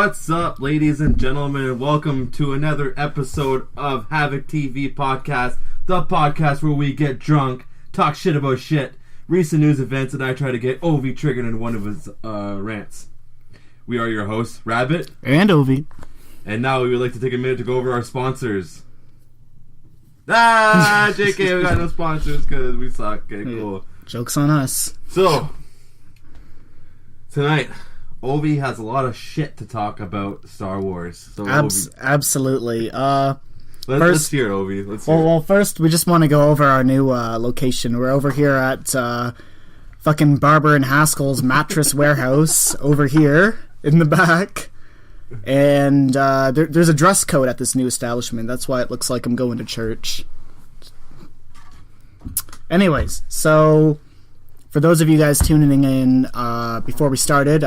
What's up, ladies and gentlemen, and welcome to another episode of Havoc TV Podcast, the podcast where we get drunk, talk shit about shit, recent news events, and I try to get Ovi triggered in one of his rants. We are your hosts, Rabbit. And Ovi. And now we would like to take a minute to go over our sponsors. JK, we got no sponsors because we suck. Okay, cool. Joke's on us. So, tonight, Ovi has a lot of shit to talk about Star Wars. So absolutely. Let's hear it, Ovi. Let's hear well, first, we just want to go over our new location. We're over here at fucking Barber and Haskell's Mattress Warehouse over here in the back. And there's a dress code at this new establishment. That's why it looks like I'm going to church. Anyways, so for those of you guys tuning in before we started,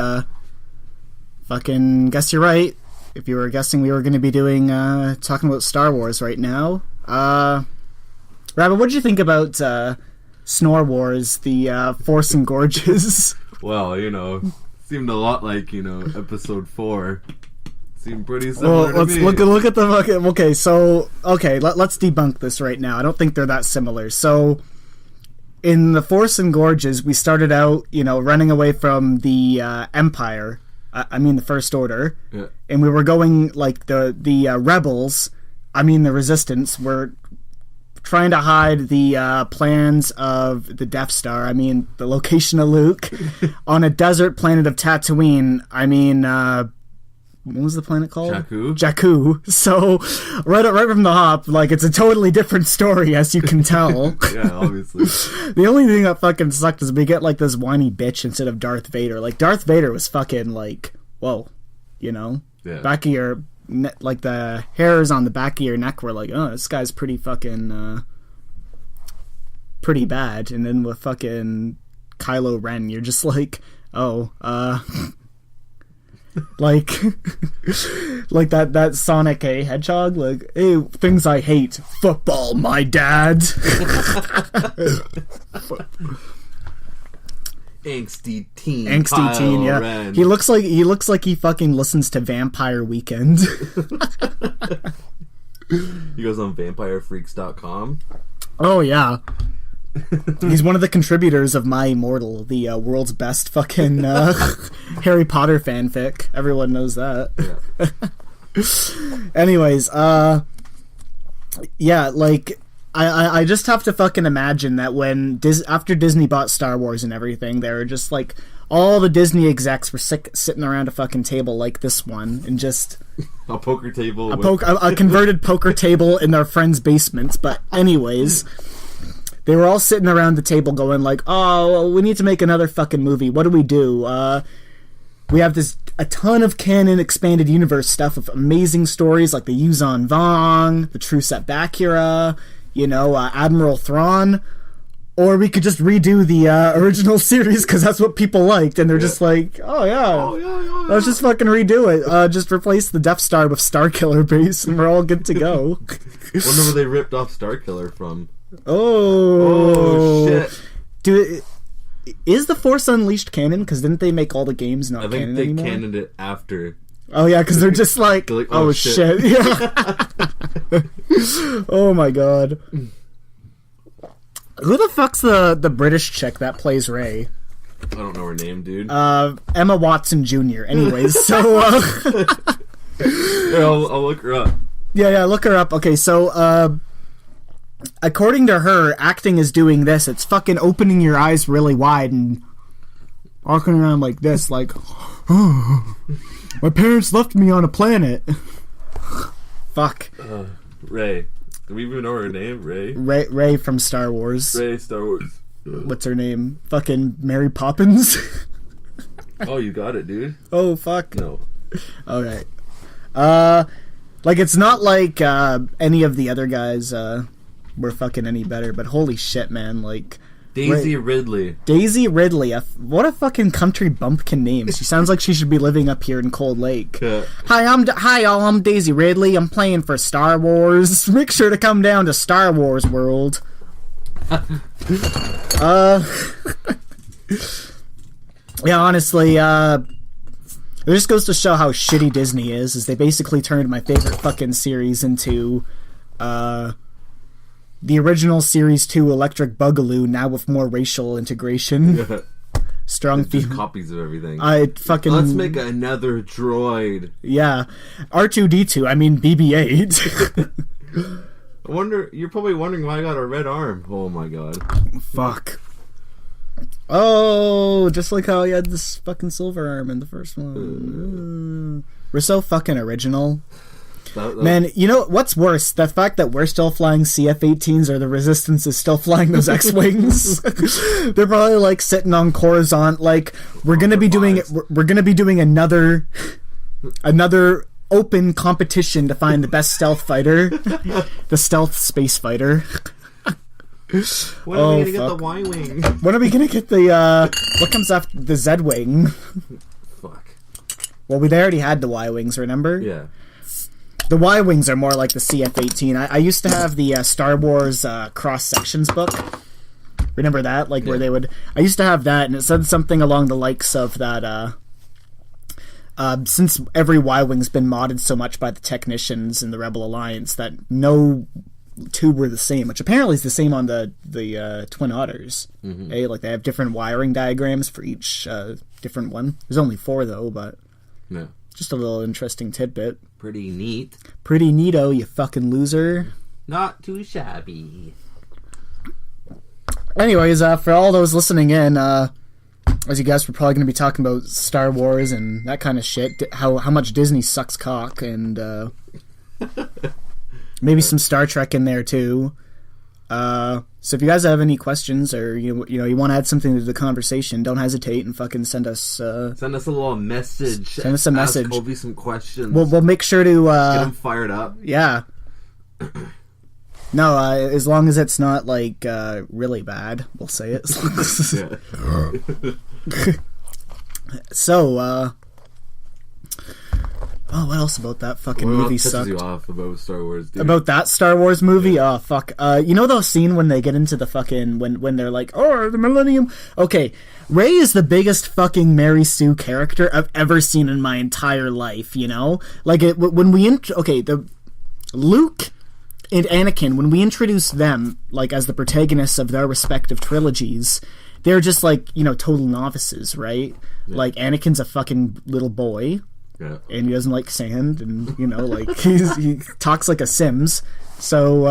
fucking guess you're right. If you were guessing we were going to be doing talking about Star Wars right now. Rabbit, what did you think about Snore Wars, the Force and Gorges? Well, seemed a lot like, episode 4. Seemed pretty similar to me. Look at the fucking... Okay, let's debunk this right now. I don't think they're that similar. So, in the Force and Gorges, we started out, running away from the Empire. I mean the First Order. Yeah. And we were going, like, the Rebels, the Resistance, were trying to hide the plans of the Death Star, the location of Luke, on a desert planet of Tatooine. What was the planet called? Jakku. So, right from the hop, like, it's a totally different story, as you can tell. Yeah, obviously. The only thing that fucking sucked is we get, like, this whiny bitch instead of Darth Vader. Like, Darth Vader was fucking, like, whoa, Yeah. Back of your, like, the hairs on the back of your neck were like, oh, this guy's pretty fucking, pretty bad. And then with fucking Kylo Ren, you're just like, oh, like that Sonic Hedgehog, like, hey, things I hate, football, my dad. Angsty teen, yeah. Ren. He looks like he fucking listens to Vampire Weekend. He goes on vampirefreaks.com. Oh yeah. He's one of the contributors of My Immortal, the world's best fucking Harry Potter fanfic. Everyone knows that. Yeah. Anyways, yeah, like, I just have to fucking imagine that when after Disney bought Star Wars and everything, they were just like, all the Disney execs were sitting around a fucking table like this one, and just a poker table, a converted poker table in their friend's basement. But anyways. They were all sitting around the table going like, oh, we need to make another fucking movie. What do? We have a ton of canon expanded universe stuff of amazing stories like the Yuuzhan Vong, the True Set Bakura, Admiral Thrawn. Or we could just redo the original series because that's what people liked. And they're just like, oh yeah, let's just fucking redo it. Just replace the Death Star with Starkiller Base and we're all good to go. Wonder where they ripped off Starkiller from. Oh shit! Is the Force Unleashed canon? Because didn't they make all the games not canon anymore? I think they canoned it after. Oh yeah, because they're just like, oh shit! Yeah. Oh my god. Who the fuck's the British chick that plays Rey? I don't know her name, dude. Emma Watson Jr. Anyways, so yeah, I'll look her up. Yeah, look her up. Okay, so according to her, acting is doing this. It's fucking opening your eyes really wide and walking around like this, like, oh, my parents left me on a planet. Fuck. Rey. Do we even know her name? Rey? Rey from Star Wars. Rey, Star Wars. What's her name? Fucking Mary Poppins? Oh, you got it, dude. Oh, fuck. No. Okay. Like, it's not like any of the other guys were fucking any better, but holy shit, man, like... Daisy Ridley. Daisy Ridley. What a fucking country bumpkin name. She sounds like she should be living up here in Cold Lake. Yeah. Hi, y'all, I'm Daisy Ridley. I'm playing for Star Wars. Make sure to come down to Star Wars World. Yeah, honestly, It just goes to show how shitty Disney is they basically turned my favorite fucking series into, the original Series 2 Electric Boogaloo, now with more racial integration. Yeah. Strong just copies of everything. Let's make another droid. Yeah. R2-D2, I mean BB-8. I wonder, you're probably wondering why I got a red arm. Oh my god. Fuck. Oh, just like how he had this fucking silver arm in the first one. We're so fucking original. Man, you know what's worse? The fact that we're still flying CF-18s or the Resistance is still flying those X-Wings. They're probably like sitting on Coruscant. Like we're gonna be doing another open competition to find the best stealth fighter, the stealth space fighter. When are we gonna get the Y-Wing? When are we gonna get the what comes after the Z-Wing? Fuck. Well, we already had the Y-Wings, remember? Yeah. The Y-Wings are more like the CF-18. I used to have the Star Wars cross-sections book. Remember that? Like, where they would... I used to have that, and it said something along the likes of that, since every Y-Wing's been modded so much by the technicians in the Rebel Alliance that no two were the same, which apparently is the same on the Twin Otters. Mm-hmm. Like, they have different wiring diagrams for each different one. There's only 4, though, but... Yeah. Just a little interesting tidbit. Pretty neat. Pretty neato, you fucking loser. Not too shabby. Anyways, for all those listening in, as you guys were probably going to be talking about Star Wars and that kind of shit, how much Disney sucks cock, and maybe some Star Trek in there too. So if you guys have any questions or you want to add something to the conversation, don't hesitate and fucking send us a little message. Send us a message. Ask Kobe some questions. We'll make sure to get him fired up. Yeah. No, as long as it's not like really bad, we'll say it. So, oh, what else about that fucking movie sucked? You off about Star Wars, dude? About that Star Wars movie? Yeah. Oh, fuck. You know the scene when they get into the fucking... When they're like, oh, the Millennium... Okay, Rey is the biggest fucking Mary Sue character I've ever seen in my entire life, you know? Like, when we... the Luke and Anakin, when we introduce them, like, as the protagonists of their respective trilogies, they're just, like, total novices, right? Yeah. Like, Anakin's a fucking little boy... Yeah. And he doesn't like sand, and like he talks like a Sims. So,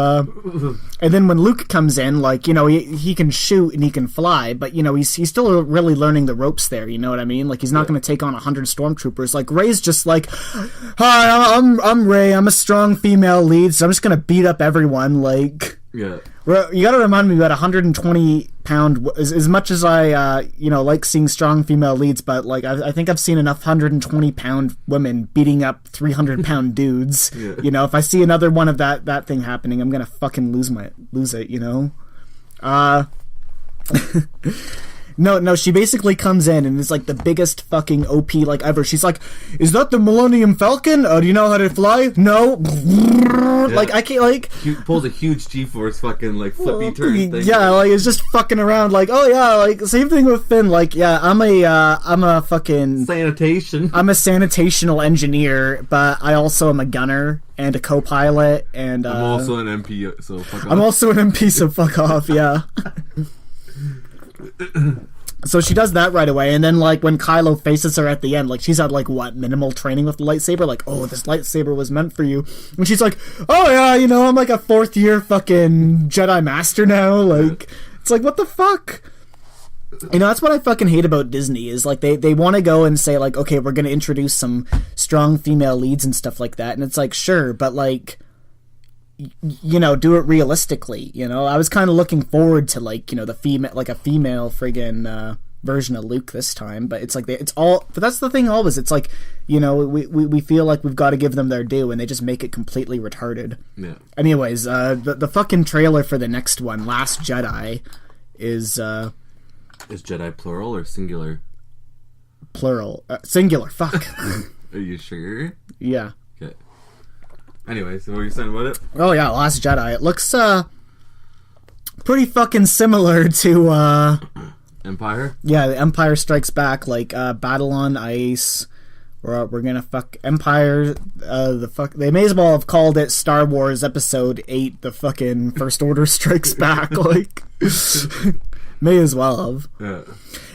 and then when Luke comes in, like he can shoot and he can fly, but he's still really learning the ropes there. You know what I mean? Like he's not going to take on 100 stormtroopers. Like Rey's just like, hi, I'm Rey. I'm a strong female lead, so I'm just going to beat up everyone. Like, yeah. You got to remind me about 120-pound. As much as I, like seeing strong female leads, but like I think I've seen enough 120-pound women beating up 300-pound dudes. Yeah. If I see another one of that thing happening, I'm gonna fucking lose it. No, she basically comes in and is like the biggest fucking OP like ever. She's like, is that the Millennium Falcon? Do you know how to fly? No. Yeah. Like, I can't, like... He pulls a huge G-force fucking, like, flippy turn thing. Yeah, like, it's just fucking around, like, oh yeah, like, same thing with Finn, like, yeah, I'm a fucking... Sanitation. I'm a sanitational engineer, but I also am a gunner and a co-pilot, and, I'm also an MP, so fuck off. I'm also an MP, so fuck off, yeah. So she does that right away, and then like when Kylo faces her at the end, like she's had like what minimal training with the lightsaber, like oh this lightsaber was meant for you, and she's like oh yeah I'm like a 4th year fucking Jedi Master now, like it's like what the fuck, that's what I fucking hate about Disney is like they want to go and say like okay we're gonna introduce some strong female leads and stuff like that, and it's like sure but like do it realistically. I was kind of looking forward to like the female, like a female friggin' version of Luke this time, but it's like it's all. But that's the thing always. It's like we feel like we've got to give them their due, and they just make it completely retarded. Yeah. Anyways, the fucking trailer for the next one, Last Jedi, is Jedi plural or singular? Plural, singular. Fuck. Are you sure? Yeah. Anyway, so what are you saying about it? Oh yeah, Last Jedi. It looks pretty fucking similar to Empire? Yeah, the Empire Strikes Back, like Battle on Ice, we're gonna fuck Empire. They may as well have called it Star Wars Episode 8. The fucking First Order Strikes Back. Like, may as well have. Yeah.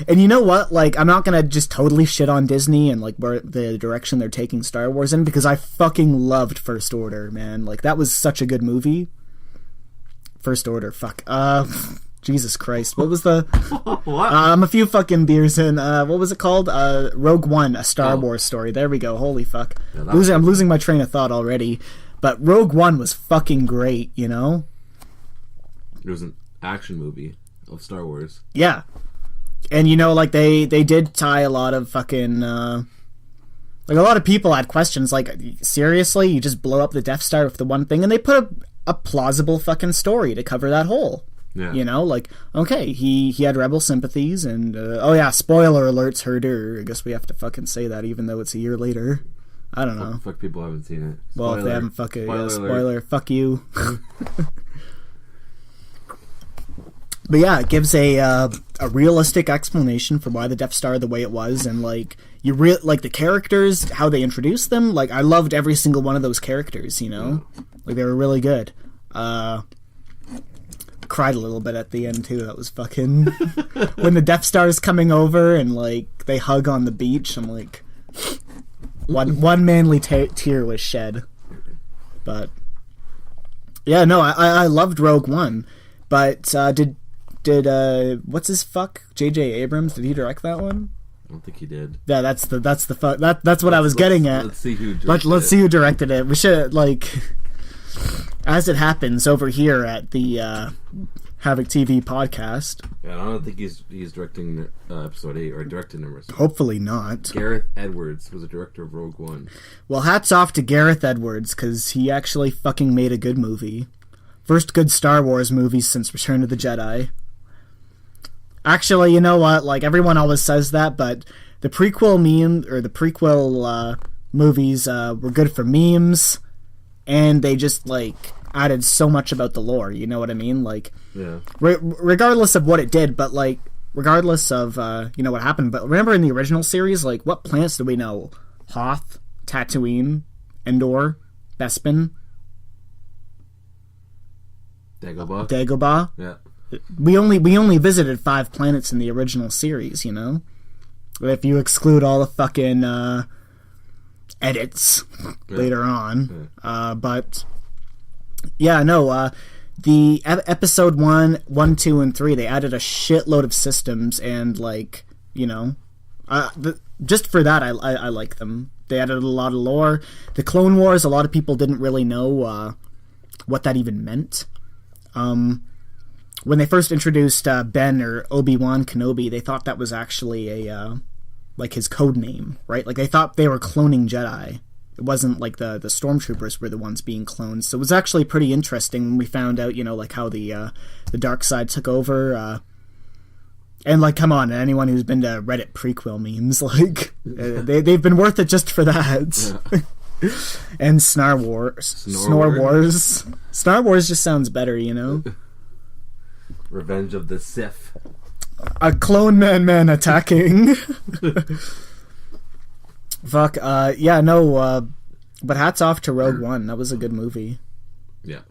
And you know what? Like, I'm not gonna just totally shit on Disney and like where the direction they're taking Star Wars in, because I fucking loved First Order, man. Like, that was such a good movie. First Order. Fuck. Jesus Christ. What was the... What? I'm a few fucking beers in. What was it called? Rogue One, A Star Wars Story. There we go. Holy fuck. Yeah, I'm losing my train of thought already. But Rogue One was fucking great, you know? It was an action movie of Star Wars. Yeah. And, you know, like, they did tie a lot of fucking... like, a lot of people had questions, like, seriously? You just blow up the Death Star with the one thing? And they put a plausible fucking story to cover that hole. Yeah. You know, like, okay, he had rebel sympathies, and, oh yeah, spoiler alerts, herder. I guess we have to fucking say that, even though it's a year later. I don't know. Fuck people haven't seen it. Spoiler. Well, if they haven't fucking... Spoiler. Fuck you. But yeah, it gives a realistic explanation for why the Death Star the way it was, and, like, like, the characters, how they introduced them, like, I loved every single one of those characters, you know? Yeah. Like, they were really good. Cried a little bit at the end too. That was fucking when the Death Star is coming over and like they hug on the beach. I'm like, one manly tear was shed. But yeah, no, I loved Rogue One. But did what's his fuck J.J. Abrams? Did he direct that one? I don't think he did. Yeah, that's what I was getting at. Let's see who directed let's see who directed it. We should like. As it happens over here at the Havoc TV podcast. Yeah, I don't think he's directing episode 8 or directing number 7. Hopefully not. Gareth Edwards was the director of Rogue One. Well, hats off to Gareth Edwards, because he actually fucking made a good movie. First good Star Wars movie since Return of the Jedi. Actually, you know what? Like, everyone always says that, but the prequel movies were good for memes. And they just, like, added so much about the lore, you know what I mean? Like, yeah. Regardless of what it did, but, like, regardless of, you know, what happened. But remember in the original series, like, what planets do we know? Hoth, Tatooine, Endor, Bespin, Dagobah. Yeah. We only visited 5 planets in the original series, you know? If you exclude all the fucking, edits later on. But yeah, no, the episode 1, 2, and 3, they added a shitload of systems, and like, you know, just for that I like them. They added a lot of lore. The Clone Wars, a lot of people didn't really know what that even meant. When they first introduced Ben or Obi-Wan Kenobi, they thought that was actually a like his code name, right? Like, they thought they were cloning Jedi. It wasn't like the stormtroopers were the ones being cloned. So it was actually pretty interesting when we found out, you know, like how the dark side took over. And like, come on, anyone who's been to Reddit prequel memes, like they've been worth it just for that. Yeah. And Snore Wars. Snore Wars just sounds better, you know. Revenge of the Sith. A clone man attacking. Fuck, yeah, no, but hats off to Rogue One. That was a good movie. Yeah.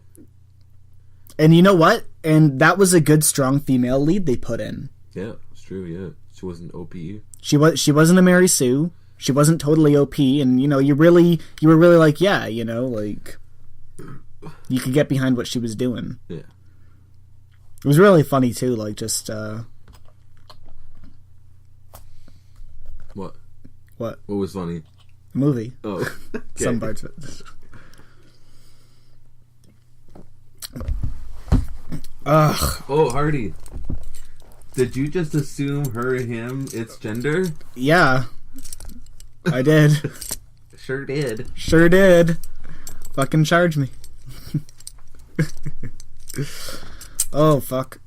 And you know what? And that was a good, strong female lead they put in. Yeah, it's true, yeah. She wasn't OP. She wasn't a Mary Sue. She wasn't totally OP, and, you know, you were really like, yeah, you know, like, you could get behind what she was doing. Yeah. It was really funny, too, like, just, What? What? What was funny? The movie. Oh. Okay. Some parts of it. Ugh. Oh, Hardy. Did you just assume her, him, its gender? Yeah. I did. Sure did. Sure did. Fucking charge me. Oh, fuck.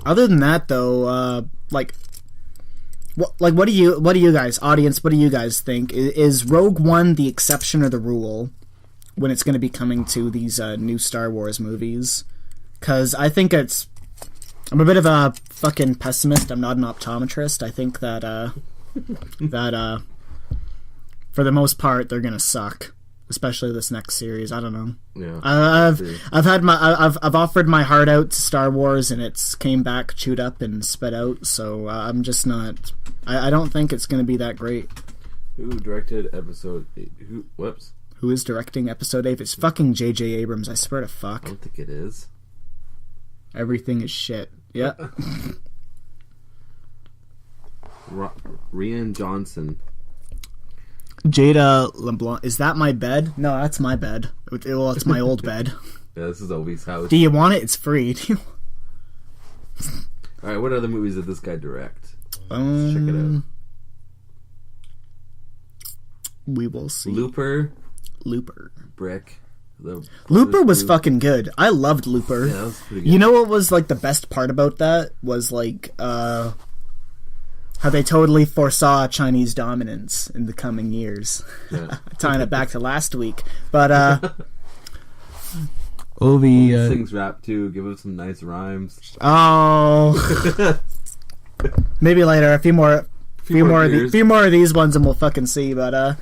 Other than that, though, what do you guys, audience, what do you guys think? Is Rogue One the exception or the rule when it's going to be coming to these new Star Wars movies? Because I think it's I'm a bit of a fucking pessimist. I'm not an optometrist. I think that for the most part they're gonna suck, especially this next series. I don't know. Yeah. I've offered my heart out to Star Wars and it's came back chewed up and spit out. So I'm just not. I don't think it's gonna be that great. Who directed episode 8? Who is directing episode 8? It's fucking J.J. Abrams. I swear to fuck. I don't think it is. Everything is shit. Yeah. Rian Johnson. Jada LeBlanc. Is that my bed? No, that's my bed. Well, it's my old bed. Yeah, this is Obi's house. Do you want it? It's free. Alright, what other movies did this guy direct? Let's check it out. We will see. Looper. Brick. The Looper was fucking good. I loved Looper. Yeah, that was pretty good. You know what was like the best part about that was like how they totally foresaw Chinese dominance in the coming years. Yeah. Tying it back to last week. But Obi sings rap too, give us some nice rhymes. Oh. Maybe later, a few more of these ones and we'll fucking see, but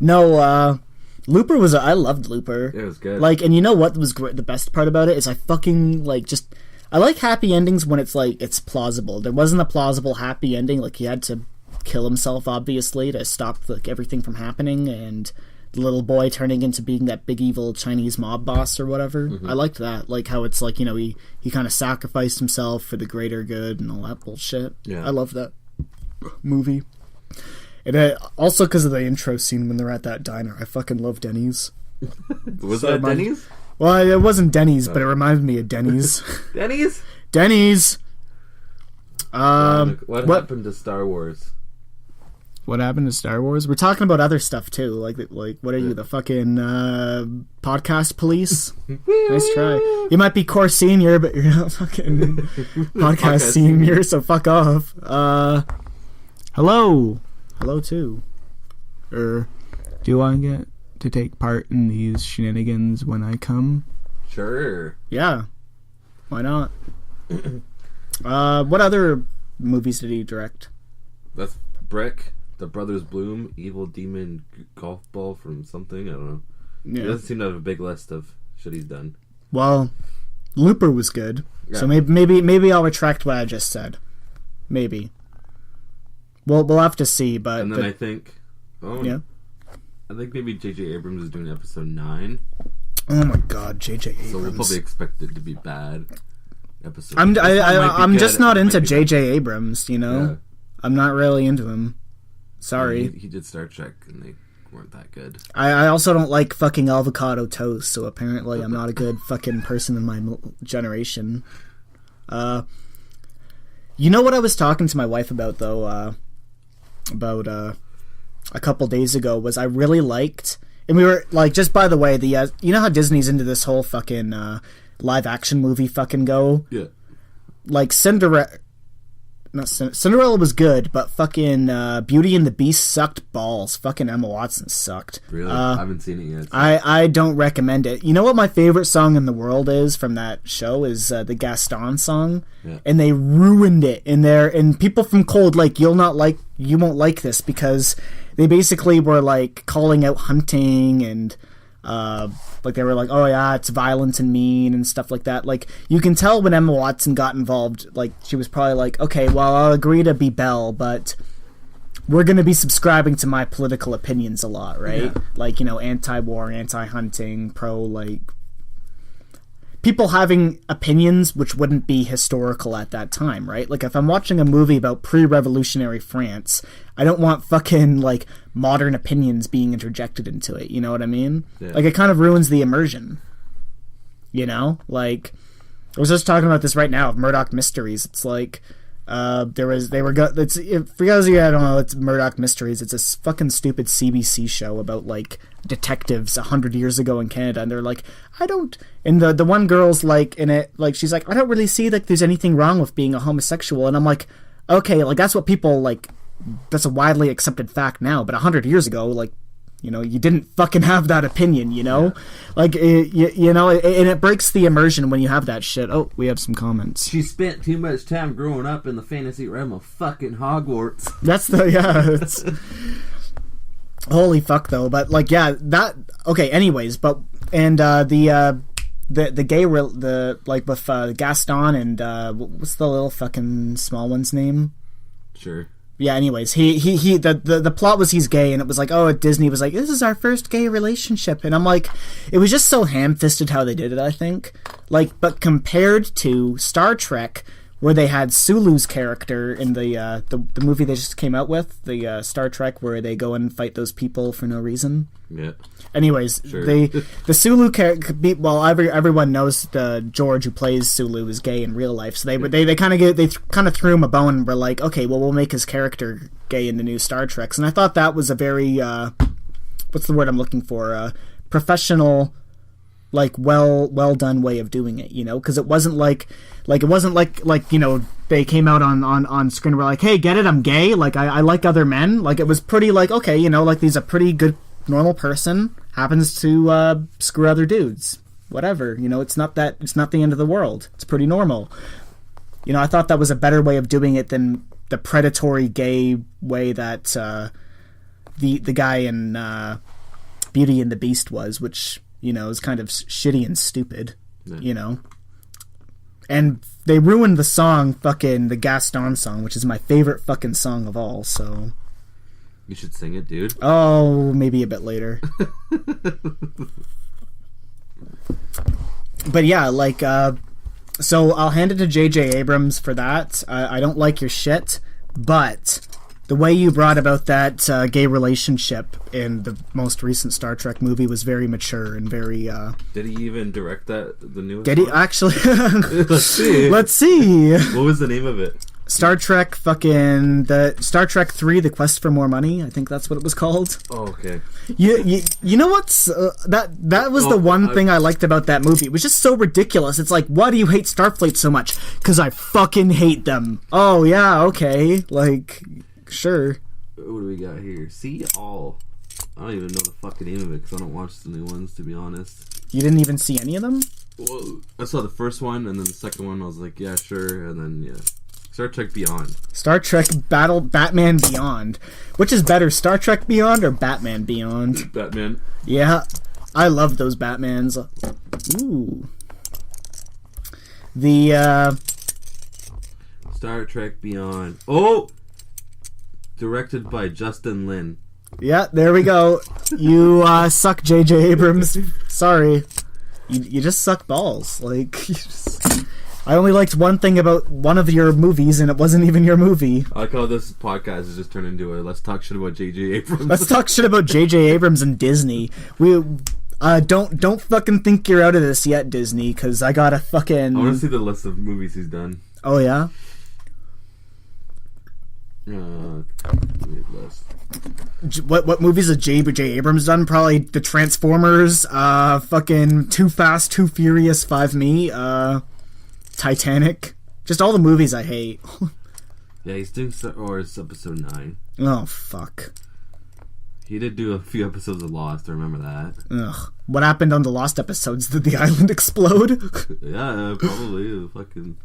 no, Looper was I loved Looper. Yeah, it was good. Like, and you know what was great? The best part about it is I fucking like just I like happy endings when it's like it's plausible. There wasn't a plausible happy ending. Like he had to kill himself obviously to stop like everything from happening, and the little boy turning into being that big evil Chinese mob boss or whatever. Mm-hmm. I liked that. Like how it's like, you know, he kind of sacrificed himself for the greater good and all that bullshit. Yeah, I love that movie. And also because of the intro scene when they're at that diner. I fucking love Denny's. Was that Denny's? Well, it wasn't Denny's, but it reminded me of Denny's. Denny's. What happened to Star Wars? What happened to Star Wars? We're talking about other stuff too. Like what are you, the fucking podcast police? Nice try. You might be core senior, but you're not fucking podcast senior. So fuck off. Hello too. Do I get to take part in these shenanigans when I come? Sure. Yeah. Why not? What other movies did he direct? That's Brick, The Brothers Bloom, Evil Demon Golf Ball from something, I don't know. Yeah. He doesn't seem to have a big list of shit he's done. Well, Looper was good. Yeah. So maybe I'll retract what I just said. Maybe. Well, we'll have to see, but... And then I think... I think maybe J.J. Abrams is doing episode 9. Oh my god, J.J. Abrams. So we'll probably expect it to be bad episode. I'm just not into J.J. Abrams, you know? Yeah. I'm not really into him. Sorry. He did Star Trek, and they weren't that good. I also don't like fucking avocado toast, so apparently I'm not a good fucking person in my generation. You know what I was talking to my wife about, though, a couple days ago, was I really liked... And we were, like, just by the way, you know how Disney's into this whole fucking live-action movie fucking go? Yeah. Like, Cinderella was good, but fucking Beauty and the Beast sucked balls. Fucking Emma Watson sucked. Really? I haven't seen it yet. So. I don't recommend it. You know what my favorite song in the world is from that show is the Gaston song? Yeah. And they ruined it in there. And people from Cold Lake, you won't like this because they basically were like calling out hunting and like they were like, oh yeah, it's violent and mean and stuff like that. Like you can tell when Emma Watson got involved, like she was probably like, okay, well I'll agree to be Belle, but we're going to be subscribing to my political opinions a lot, right? Yeah. Like, you know, anti-war, anti-hunting, like people having opinions which wouldn't be historical at that time, right? Like if I'm watching a movie about pre-revolutionary France, I don't want fucking like modern opinions being interjected into it, you know what I mean? Yeah. Like it kind of ruins the immersion. You know? Like I was just talking about this right now of Murdoch Mysteries. It's like for those of you I don't know, it's Murdoch Mysteries. It's a fucking stupid CBC show about like detectives 100 years ago in Canada, and they're like, and the one girl's like in it, like she's like, I don't really see like there's anything wrong with being a homosexual, and I'm like, okay, like that's what people like, that's a widely accepted fact now, but 100 years ago, like you didn't fucking have that opinion, Like, and it breaks the immersion when you have that shit. Oh, we have some comments. She spent too much time growing up in the fantasy realm of fucking Hogwarts. That's it's... Holy fuck, though. But, like, yeah, that... Okay, anyways, but... And, the gay... with Gaston and, what's the little fucking small one's name? Sure. Yeah, anyways, the plot was he's gay, and it was like, oh, Disney was like, this is our first gay relationship, and I'm like, it was just so ham-fisted how they did it, I think. Like, but compared to Star Trek, where they had Sulu's character in the movie they just came out with, the Star Trek, where they go and fight those people for no reason. Yeah. Anyways, sure. the Sulu character, well, everyone knows the George who plays Sulu is gay in real life, so they kind of threw him a bone and were like, okay, well, we'll make his character gay in the new Star Treks, and I thought that was a very what's the word I'm looking for, professional, like well done way of doing it, because it wasn't like they came out on screen and were like, hey, get it, I'm gay, like I like other men, like it was pretty like, okay, like he's a pretty good normal person, happens to screw other dudes, whatever, it's not the end of the world, it's pretty normal. I thought that was a better way of doing it than the predatory gay way that the guy in Beauty and the Beast was, which is kind of shitty and stupid. Yeah. And they ruined the song, fucking the Gaston song, which is my favorite fucking song of all, so you should sing it, dude. Oh, maybe a bit later. But yeah, like, so I'll hand it to J.J. Abrams for that. I don't like your shit, but the way you brought about that gay relationship in the most recent Star Trek movie was very mature and very... Did he even direct the newest Did he? one? Actually... Let's see. Let's see. What was the name of it? Star Trek 3, The Quest for More Money. I think that's what it was called. Oh, okay. You know what's... that was the one thing I liked about that movie. It was just so ridiculous. It's like, why do you hate Starfleet so much? Because I fucking hate them. Oh, yeah, okay. Like, sure. What do we got here? See All. I don't even know the fucking name of it because I don't watch the new ones, to be honest. You didn't even see any of them? Well, I saw the first one, and then the second one I was like, yeah, sure, and then, yeah. Star Trek Beyond. Star Trek Batman Beyond. Which is better, Star Trek Beyond or Batman Beyond? Batman. Yeah, I love those Batmans. Ooh. The, Star Trek Beyond. Oh! Directed by Justin Lin. Yeah, there we go. You, suck, J.J. Abrams. Sorry. You just suck balls. Like, I only liked one thing about one of your movies, and it wasn't even your movie. I like how this podcast has just turned into a let's talk shit about J.J. Abrams. Let's talk shit about J.J. Abrams and Disney. We don't fucking think you're out of this yet, Disney, because I got a fucking... I want to see the list of movies he's done. Oh, yeah? List. What movies has J.J. Abrams done? Probably the Transformers, fucking Too Fast, Too Furious, 5 Me, Titanic. Just all the movies I hate. Yeah, he's doing Star Wars Episode 9. Oh, fuck. He did do a few episodes of Lost, I remember that. Ugh. What happened on the Lost episodes? Did the island explode? Yeah, probably. Fucking...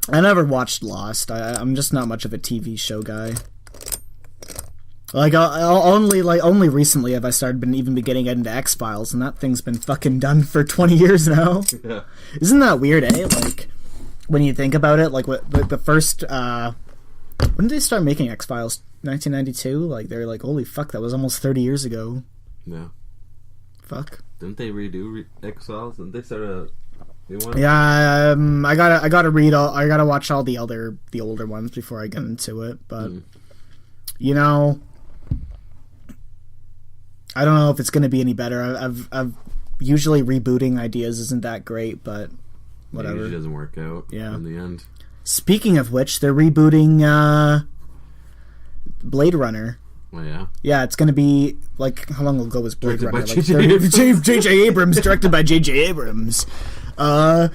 I never watched Lost. I'm just not much of a TV show guy. Like, only recently have I started been getting into X-Files, and that thing's been fucking done for 20 years now. Yeah. Isn't that weird, eh? Like, when you think about it, like, what the first, when did they start making X-Files? 1992? Like, they're like, holy fuck, that was almost 30 years ago. Yeah. Fuck. Didn't they redo X-Files? Didn't they start a... Yeah, I gotta watch all the older ones before I get into it, but you know, I don't know if it's gonna be any better. I've usually rebooting ideas isn't that great, but whatever. It usually doesn't work out. Yeah. In the end. Speaking of which, they're rebooting Blade Runner. Oh, yeah? Yeah, it's gonna be like, how long ago was Blade Directed Runner? by J.J. Abrams, directed by J.J. Abrams. I'm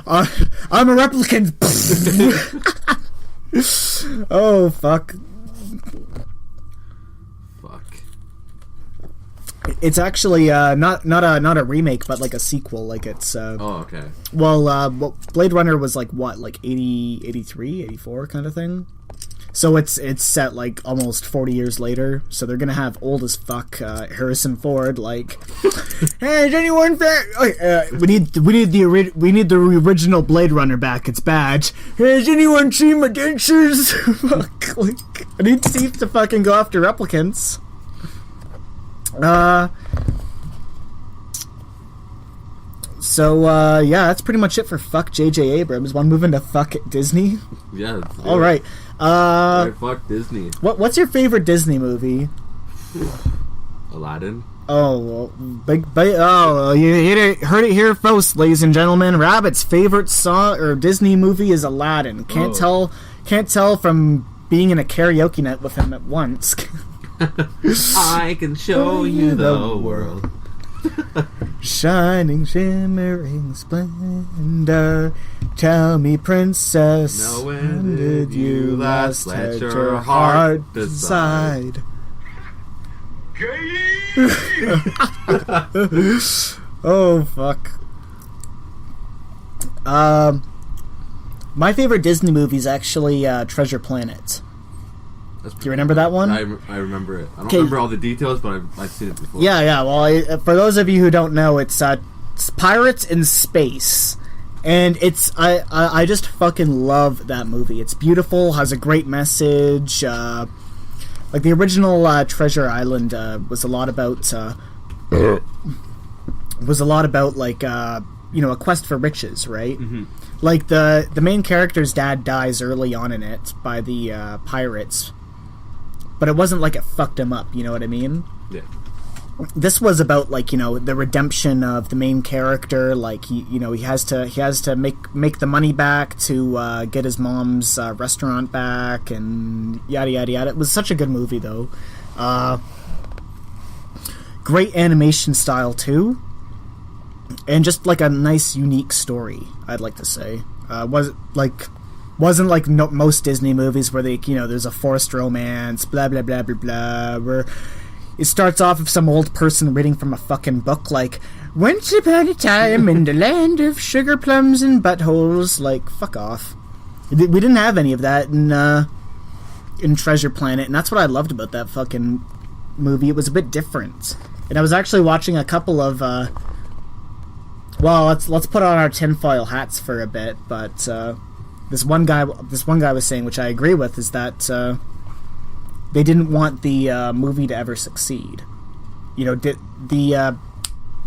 a replicant. Oh, fuck. Fuck. It's actually not a remake, but like a sequel. Like it's Oh, okay. well, Blade Runner was like what, like 80, 83, 84 kind of thing. So it's set like almost 40 years later. So they're gonna have old as fuck Harrison Ford like, hey, is anyone there? We need the original Blade Runner back. It's bad. Hey, has anyone seen my dentures? Fuck, like, I need teeth to fucking go after replicants. So yeah, that's pretty much it for fuck J.J. Abrams. Want to move into fuck Disney? Yeah. All right. Fuck Disney. What's your favorite Disney movie? Aladdin. Oh, you heard it here first, ladies and gentlemen. Rabbit's favorite song or Disney movie is Aladdin. Can't tell from being in a karaoke night with him at once. I can show you the world. Shining, shimmering splendor. Tell me, princess, now when did you last let your heart decide? Oh, fuck. My favorite Disney movie is actually Treasure Planet. Do you remember that one? I remember it. I don't remember all the details, but I've seen it before. Yeah. Well, for those of you who don't know, it's pirates in space, and it's I just fucking love that movie. It's beautiful, has a great message. Like the original Treasure Island was a lot about like a quest for riches, right? Mm-hmm. Like the main character's dad dies early on in it by the pirates. But it wasn't like it fucked him up, you know what I mean? Yeah. This was about like, the redemption of the main character. Like he has to make the money back to get his mom's restaurant back and yada yada yada. It was such a good movie though. Great animation style too, and just like a nice unique story. I'd like to say wasn't like most Disney movies where they, there's a forced romance, blah, blah, blah, blah, blah, where it starts off with some old person reading from a fucking book like, once upon a time in the land of sugar plums and buttholes. Like, fuck off. We didn't have any of that in Treasure Planet, and that's what I loved about that fucking movie. It was a bit different. And I was actually watching a couple of, let's put on our tinfoil hats for a bit, but, This one guy was saying, which I agree with, is that they didn't want the movie to ever succeed. The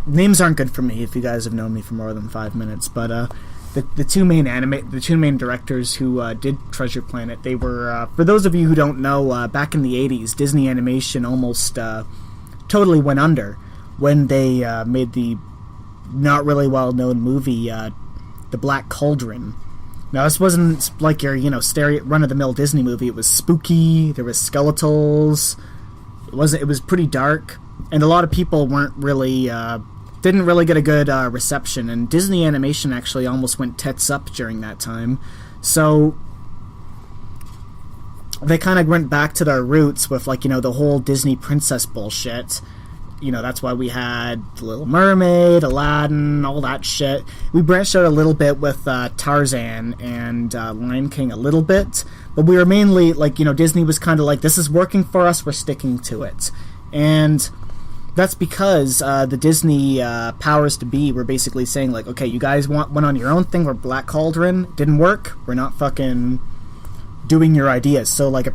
names aren't good for me if you guys have known me for more than 5 minutes, but the two main directors who did Treasure Planet, they were for those of you who don't know, back in the 80s, Disney Animation almost totally went under when they made the not really well known movie The Black Cauldron. Now, this wasn't like your, run-of-the-mill Disney movie. It was spooky, there was skeletals, it was pretty dark, and a lot of people didn't really get a good reception, and Disney Animation actually almost went tits up during that time. So they kind of went back to their roots with, like, the whole Disney princess bullshit. That's why we had The Little Mermaid, Aladdin, all that shit. We branched out a little bit with Tarzan and Lion King a little bit, but we were mainly, like, Disney was kind of like, this is working for us, we're sticking to it. And that's because the Disney powers to be were basically saying, like, okay, you guys went on your own thing, we're Black Cauldron, didn't work, we're not fucking doing your ideas. So, like,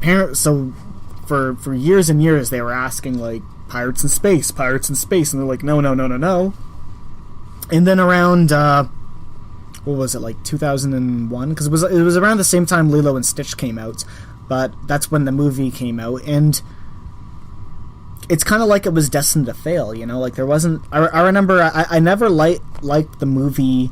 for years and years, they were asking, like, pirates in space, and they're like, no. And then around, what was it, like 2001? Because it was around the same time Lilo and Stitch came out, but that's when the movie came out, and it's kind of like it was destined to fail, like there wasn't. I remember I never liked the movie.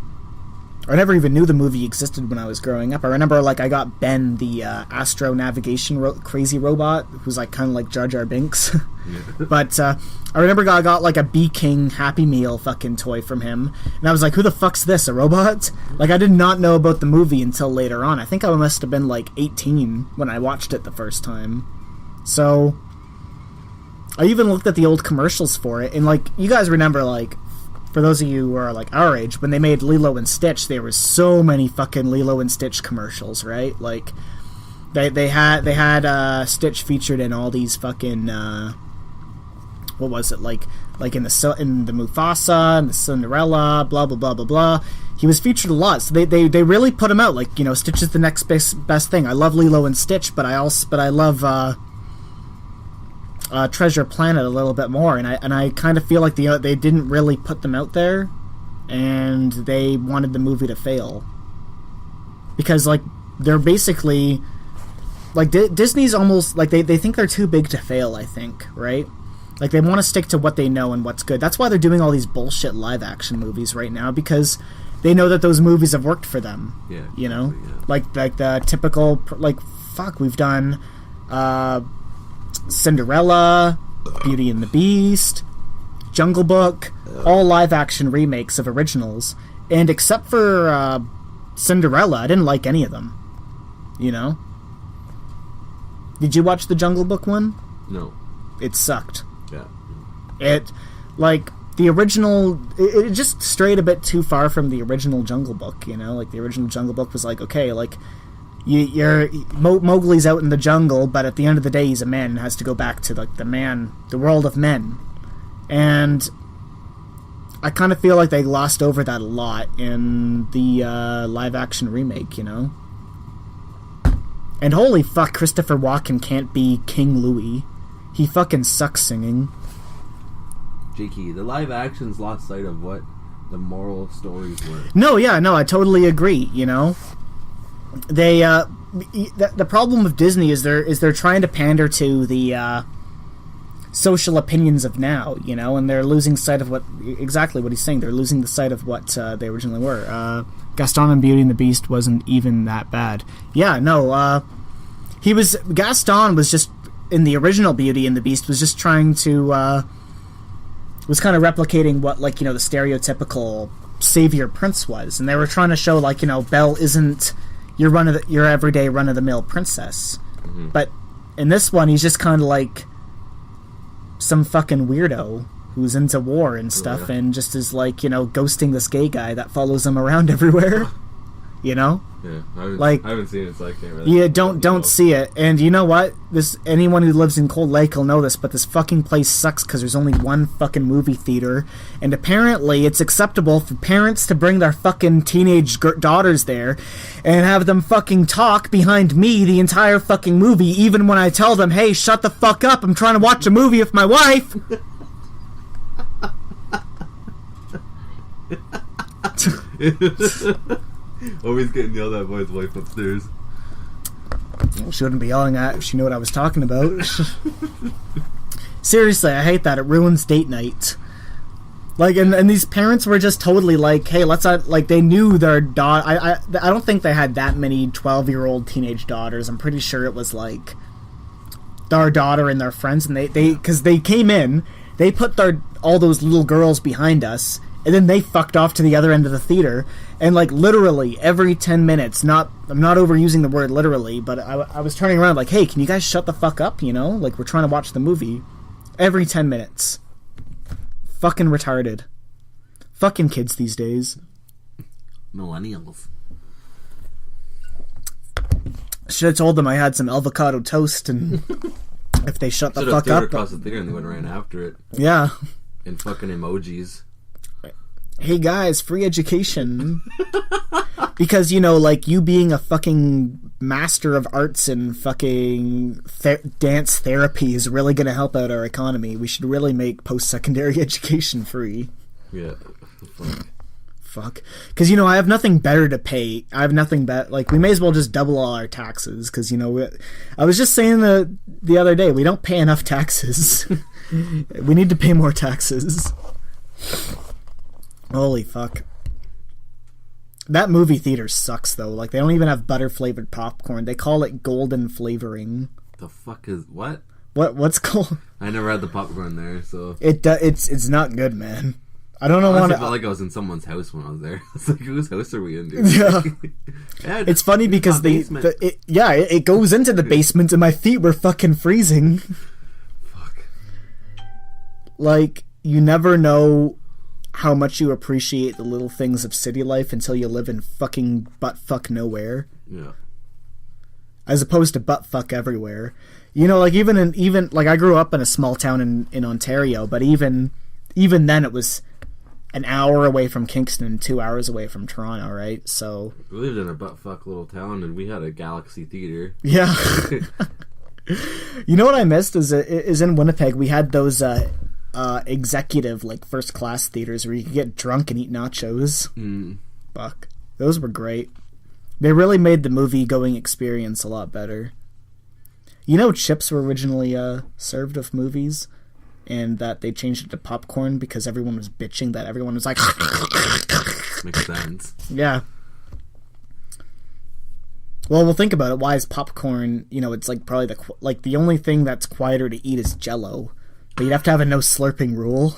I never even knew the movie existed when I was growing up. I remember, like, I got Ben, the astro navigation crazy robot, who's, like, kind of like Jar Jar Binks. Yeah. But I remember I got, like, a Bee King Happy Meal fucking toy from him. And I was like, who the fuck's this, a robot? Like, I did not know about the movie until later on. I think I must have been, like, 18 when I watched it the first time. So I even looked at the old commercials for it, and, like, you guys remember, like, for those of you who are, like, our age, when they made Lilo and Stitch, there was so many fucking Lilo and Stitch commercials, right? Like, they had Stitch featured in all these fucking, what was it, like in the Mufasa, and the Cinderella, blah, blah, blah, blah, blah. He was featured a lot, so they really put him out, like, you know, Stitch is the next best thing. I love Lilo and Stitch, but I love, Treasure Planet a little bit more, and I kind of feel like they didn't really put them out there, and they wanted the movie to fail because, like, they're basically like Disney's almost like they think they're too big to fail. I think, right? Like, they want to stick to what they know and what's good. That's why they're doing all these bullshit live action movies right now, because they know that those movies have worked for them. Yeah, you know, yeah. Like the typical, like, fuck, we've done Cinderella, Beauty and the Beast, Jungle Book, all live-action remakes of originals. And except for Cinderella, I didn't like any of them. You know? Did you watch the Jungle Book one? No. It sucked. Yeah. It, like, the original, it just strayed a bit too far from the original Jungle Book, you know? Like, the original Jungle Book was like, okay, like, Mowgli's out in the jungle, but at the end of the day, he's a man and has to go back to, like, the world of men. And I kind of feel like they glossed over that a lot in the live-action remake, you know? And holy fuck, Christopher Walken can't be King Louis. He fucking sucks singing. Jakey, the live actions lost sight of what the moral stories were. No, I totally agree, you know? They the problem with Disney is they're trying to pander to the social opinions of now, you know, and they're losing sight of what he's saying. They're losing the sight of what they originally were. Gaston and Beauty and the Beast wasn't even that bad. Yeah, no, Gaston was just in the original Beauty and the Beast was just trying to was kind of replicating what, like, you know, the stereotypical savior prince was, and they were trying to show, like, you know, Belle isn't your everyday run-of-the-mill princess. Mm-hmm. But in this one, he's just kind of like some fucking weirdo who's into war and stuff, and just is, like, you know, ghosting this gay guy that follows him around everywhere. You know? Yeah, I haven't seen it, so I can't really... Yeah, don't see it. And you know what? Anyone who lives in Cold Lake will know this, but this fucking place sucks because there's only one fucking movie theater, and apparently it's acceptable for parents to bring their fucking teenage daughters there and have them fucking talk behind me the entire fucking movie, even when I tell them, hey, shut the fuck up, I'm trying to watch a movie with my wife! Always getting yelled at by his wife upstairs. She wouldn't be yelling at if she knew what I was talking about. Seriously, I hate that. It ruins date night. Like, and these parents were just totally like, hey, let's not, like, they knew their daughter. I don't think they had that many 12-year-old teenage daughters. I'm pretty sure it was like their daughter and their friends, and because they came in, they put all those little girls behind us, and then they fucked off to the other end of the theater, and, like, literally every 10 minutes, I'm not overusing the word literally, but I was turning around like, hey, can you guys shut the fuck up, you know? Like, we're trying to watch the movie. Every 10 minutes. Fucking retarded. Fucking kids these days. Millennials. Should have told them I had some avocado toast, and if they shut the fuck up. Across the theater and they went right after it. Yeah. And fucking emojis. Hey guys, free education. Because, you know, like, you being a fucking master of arts and fucking dance therapy is really going to help out our economy. We should really make post-secondary education free. Yeah. Fuck. Because, you know, I have nothing better to pay. I have nothing better. Like, we may as well just double all our taxes. Because, you know, I was just saying the other day, we don't pay enough taxes. We need to pay more taxes. Holy fuck. That movie theater sucks, though. Like, they don't even have butter-flavored popcorn. They call it golden flavoring. The fuck is... What? What's called... I never had the popcorn there, so... It's not good, man. I don't know why... I felt like I was in someone's house when I was there. It's like, whose house are we in, dude? Yeah. Yeah, it's funny because it goes into the basement and my feet were fucking freezing. Fuck. like, you never know how much you appreciate the little things of city life until you live in fucking butt-fuck nowhere. Yeah. As opposed to butt-fuck everywhere. You know, like, even like, I grew up in a small town in Ontario, but even then it was an hour away from Kingston and 2 hours away from Toronto, right? So... We lived in a butt-fuck little town, and we had a Galaxy Theater. Yeah. You know what I missed is in Winnipeg, we had those... executive, like, first class theaters where you could get drunk and eat nachos. Fuck. Those were great. They really made the movie going experience a lot better. You know, chips were originally served with movies, and that they changed it to popcorn because everyone was bitching that everyone was like... Makes sense. Yeah. Well, think about it. Why is popcorn, you know, it's like probably the only thing that's quieter to eat is Jell-O. But you'd have to have a no slurping rule.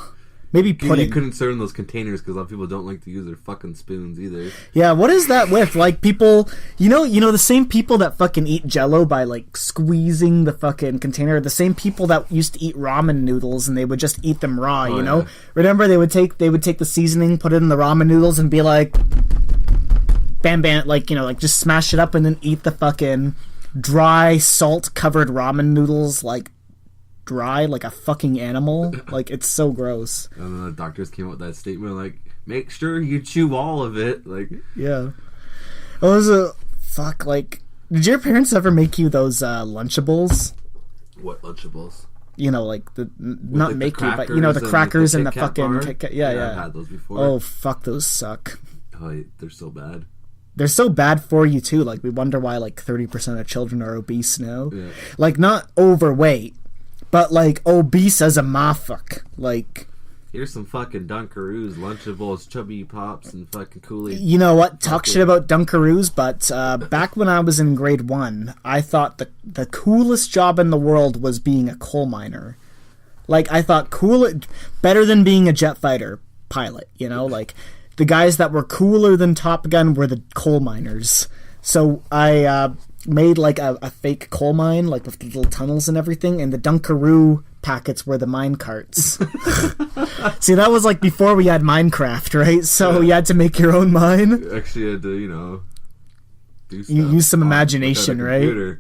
Maybe pudding. You couldn't serve in those containers because a lot of people don't like to use their fucking spoons either. Yeah, what is that with? Like, people... You know the same people that fucking eat Jell-O by, like, squeezing the fucking container are the same people that used to eat ramen noodles and they would just eat them raw, you know? Yeah. Remember, they would take the seasoning, put it in the ramen noodles and be like... Bam, bam, like, you know, like, just smash it up and then eat the fucking dry, salt-covered ramen noodles, like... dry like a fucking animal. Like, it's so gross. And then the doctors came out with that statement like, make sure you chew all of it. Like, yeah. It was fuck, like, did your parents ever make you those Lunchables? What Lunchables? You know, like, not like make you, but, you know, the crackers and the fucking Kit Kat. Yeah. I've had those before. Oh, fuck, those suck. Oh, they're so bad. They're so bad for you, too. Like, we wonder why, like, 30% of children are obese now. Yeah. Like, not overweight, but, like, obese as a motherfucker. Like... Here's some fucking Dunkaroos, Lunchables, Chubby Pops, and fucking Kool-Aid. You know what? Talk shit about Dunkaroos, but back when I was in grade 1, I thought the coolest job in the world was being a coal miner. Like, I thought better than being a jet fighter pilot, you know? Like, the guys that were cooler than Top Gun were the coal miners. So I... made like a fake coal mine, like with the little tunnels and everything, and the Dunkaroo packets were the mine carts. See, that was like before we had Minecraft, right? So you had to make your own mine. You actually had to, you know, do stuff. You use some imagination, right?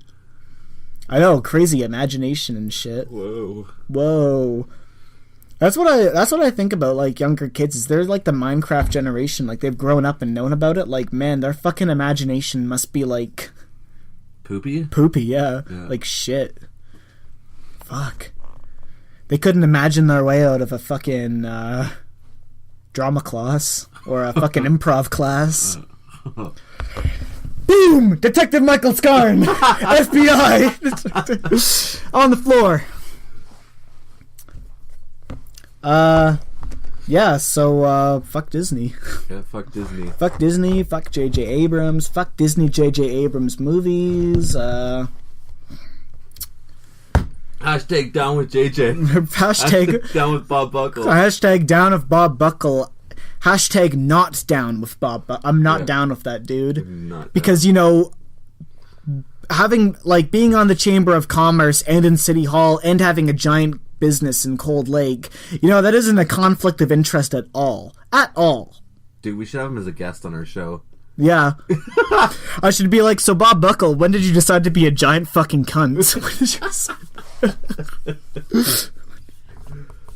I know, crazy imagination and shit. Whoa. That's what I think about, like, younger kids, is they're like the Minecraft generation. Like, they've grown up and known about it. Like, man, their fucking imagination must be like... Poopy, yeah. Like, shit. Fuck. They couldn't imagine their way out of a fucking drama class or a fucking improv class. Boom! Detective Michael Scarn! FBI! On the floor. Yeah, so, fuck Disney. Yeah, fuck Disney. Fuck Disney, fuck J.J. Abrams, fuck Disney J.J. Abrams movies, Hashtag down with JJ. Hashtag down with Bob Buckle. Hashtag down with Bob Buckle. Hashtag not down with Bob Buckle. I'm not down with that dude. Because, you know, having, like, being on the Chamber of Commerce and in City Hall and having a giant business in Cold Lake, you know, that isn't a conflict of interest at all. At all. Dude, we should have him as a guest on our show. Yeah. I should be like, so Bob Buckle, when did you decide to be a giant fucking cunt?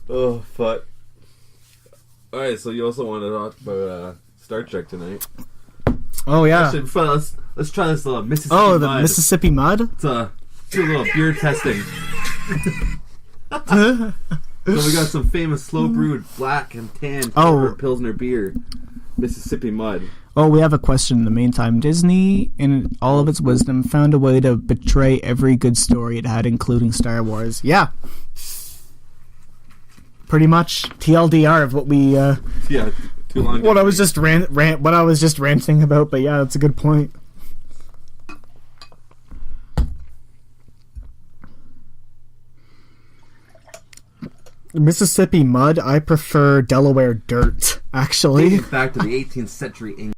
Oh, fuck. Alright, so you also want to talk about Star Trek tonight. Oh, yeah. Actually, let's try this Mississippi Mud. Oh, the Mississippi Mud? It's do a little beer testing. So we got some famous slow brewed black and tan Pilsner beer. Mississippi Mud. Oh, we have a question in the meantime. Disney, in all of its wisdom, found a way to betray every good story it had, including Star Wars. Yeah. Pretty much TLDR of what we... yeah, too long. What I was just ranting about, but yeah, that's a good point. Mississippi Mud, I prefer Delaware dirt, actually. Back to the 18th century England.